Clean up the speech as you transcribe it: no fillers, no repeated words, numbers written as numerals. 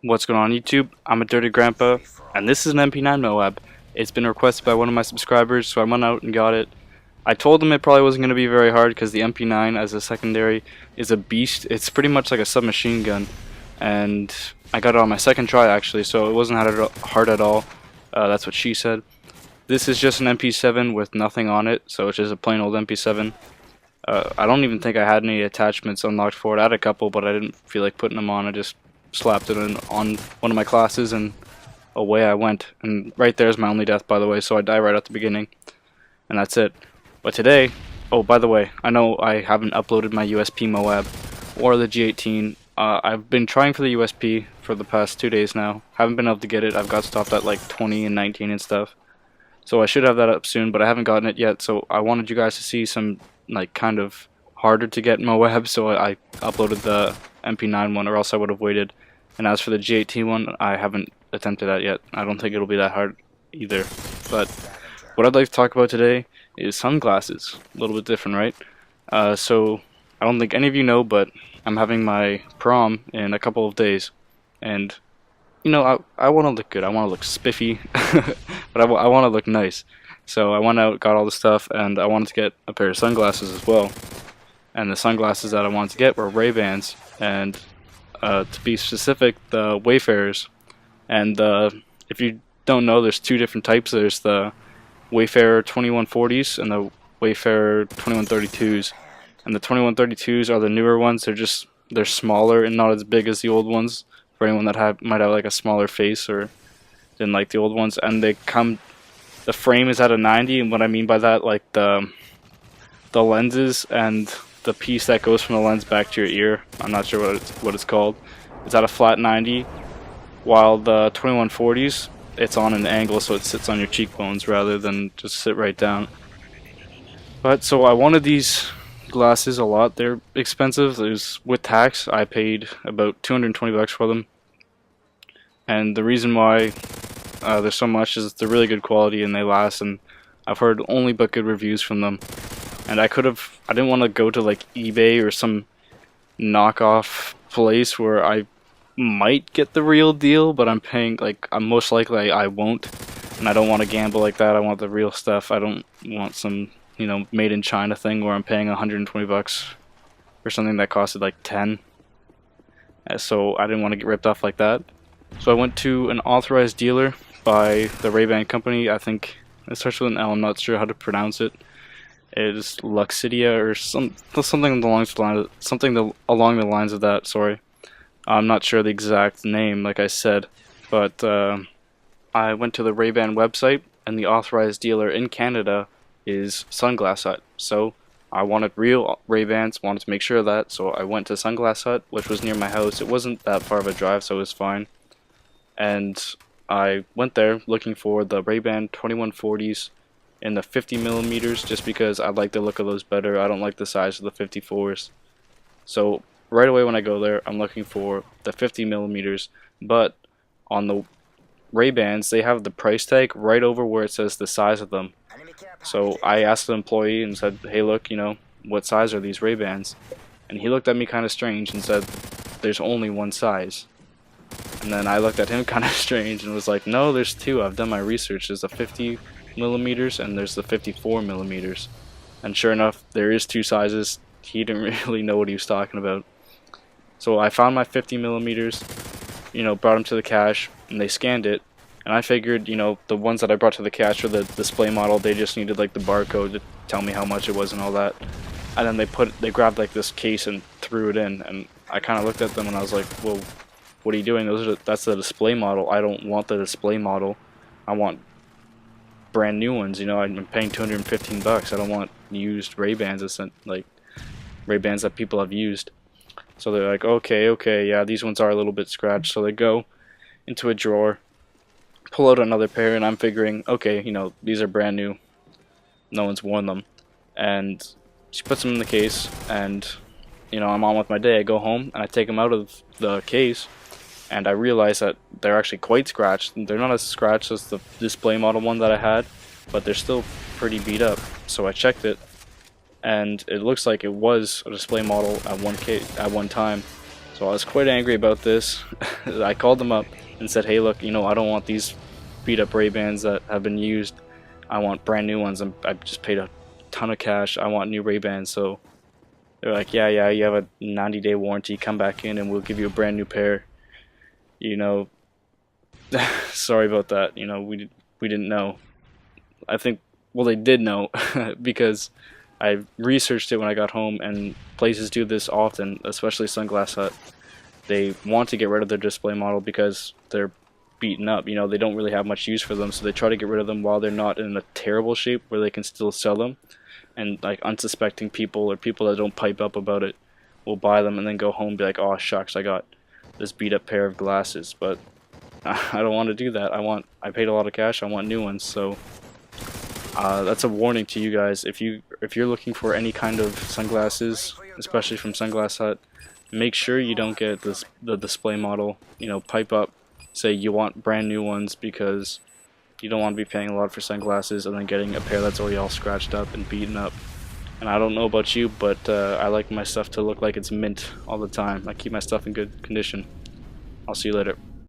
What's going on YouTube? I'm a Dirty Grandpa, and this is an MP9 Moab. It's been requested by one of my subscribers, so I went out and got it. I told him it probably wasn't going to be very hard because the MP9 as a secondary is a beast. It's pretty much like a submachine gun, and I got it on my second try actually, so it wasn't hard at all. That's what she said. This is just an MP7 with nothing on it, so it's just a plain old MP7. I don't even think I had any attachments unlocked for it. I had a couple, but I didn't feel like putting them on. I just slapped it on one of my classes and away I went. And right there's my only death, by the way, so I die right at the beginning. And that's it. But today, oh, by the way, I know I haven't uploaded my USP Moab or the G18. I've been trying for the USP for the past 2 days now. Haven't been able to get it. I've got stopped at like 20 and 19 and stuff. So I should have that up soon, but I haven't gotten it yet. So I wanted you guys to see some like kind of harder to get Moab, so I uploaded the MP9 one, or else I would have waited. And as for the G18 one, I haven't attempted that yet. I don't think it'll be that hard either. But what I'd like to talk about today is sunglasses. A little bit different, right? So I don't think any of you know, but I'm having my prom in a couple of days, and you know, I want to look good. I want to look spiffy, but I want to look nice. So I went out, got all the stuff, and I wanted to get a pair of sunglasses as well. And the sunglasses that I wanted to get were Ray-Bans, and to be specific, the Wayfarers. And if you don't know, there's two different types. There's the Wayfarer 2140s and the Wayfarer 2132s. And the 2132s are the newer ones. They're smaller and not as big as the old ones. For anyone that might have like a smaller face or than like the old ones, and the frame is at a 90, and what I mean by that, like the lenses and the piece that goes from the lens back to your ear, I'm not sure what it's called, it's at a flat 90, while the 2140s, it's on an angle so it sits on your cheekbones rather than just sit right down. But so I wanted these glasses a lot. They're expensive. With tax I paid about 220 bucks for them, and the reason why there's so much is they're really good quality and they last, and I've heard only but good reviews from them. And I didn't want to go to like eBay or some knockoff place where I might get the real deal, but I'm most likely I won't, and I don't want to gamble like that. I want the real stuff. I don't want some, you know, made in China thing where I'm paying 120 bucks for something that costed like 10. So I didn't want to get ripped off like that. So I went to an authorized dealer by the Ray-Ban company. I think it starts with an L. I'm not sure how to pronounce it. It is Luxidia or something along the lines of that. Sorry, I'm not sure the exact name, like I said, but I went to the Ray-Ban website, and the authorized dealer in Canada is Sunglass Hut. So I wanted real Ray-Bans, wanted to make sure of that, so I went to Sunglass Hut, which was near my house. It wasn't that far of a drive, so it was fine. And I went there looking for the Ray-Ban 2140s in the 50 millimeters, just because I like the look of those better. I don't like the size of the 54s. So right away when I go there, I'm looking for the 50 millimeters, but on the Ray-Bans, they have the price tag right over where it says the size of them. So I asked the employee and said, hey look, you know, what size are these Ray-Bans? And he looked at me kind of strange and said, there's only one size. And then I looked at him kind of strange and was like, no, there's two. I've done my research. There's the 50 millimeters and there's the 54 millimeters. And sure enough, there is two sizes. He didn't really know what he was talking about. So I found my 50 millimeters, you know, brought them to the cash, and they scanned it. And I figured, you know, the ones that I brought to the cash for the display model, they just needed like the barcode to tell me how much it was and all that. And then they grabbed like this case and threw it in, and I kind of looked at them and I was like, well, what are you doing? That's the display model. I don't want the display model. I want brand new ones. You know, I'm paying 215 bucks. I don't want used Ray-Bans, like Ray-Bans that people have used. So they're like, okay, yeah, these ones are a little bit scratched. So they go into a drawer, pull out another pair, and I'm figuring, okay, you know, these are brand new. No one's worn them. And she puts them in the case, and you know, I'm on with my day. I go home and I take them out of the case, and I realize that they're actually quite scratched. They're not as scratched as the display model one that I had, but they're still pretty beat up. So I checked it, and it looks like it was a display model at one time. So So I was quite angry about this. I called them up and said, hey look, you know, I don't want these beat up Ray-Bans that have been used. I want brand new ones. I just paid a ton of cash. I want new Ray-Bans. So they're like, yeah, you have a 90-day warranty. Come back in and we'll give you a brand new pair. You know, sorry about that. You know, we didn't know. I think, well, they did know because I researched it when I got home, and places do this often, especially Sunglass Hut. They want to get rid of their display model because they're beaten up. You know, they don't really have much use for them, so they try to get rid of them while they're not in a terrible shape where they can still sell them. And like unsuspecting people or people that don't pipe up about it will buy them and then go home and be like, oh shucks, I got this beat up pair of glasses. But I don't want to do that. I paid a lot of cash. I want new ones. So that's a warning to you guys. If you're looking for any kind of sunglasses, especially from Sunglass Hut, make sure you don't get the display model. You know, pipe up, say you want brand new ones, because you don't want to be paying a lot for sunglasses and then getting a pair that's already all scratched up and beaten up. And I don't know about you, but I like my stuff to look like it's mint all the time. I keep my stuff in good condition. I'll see you later.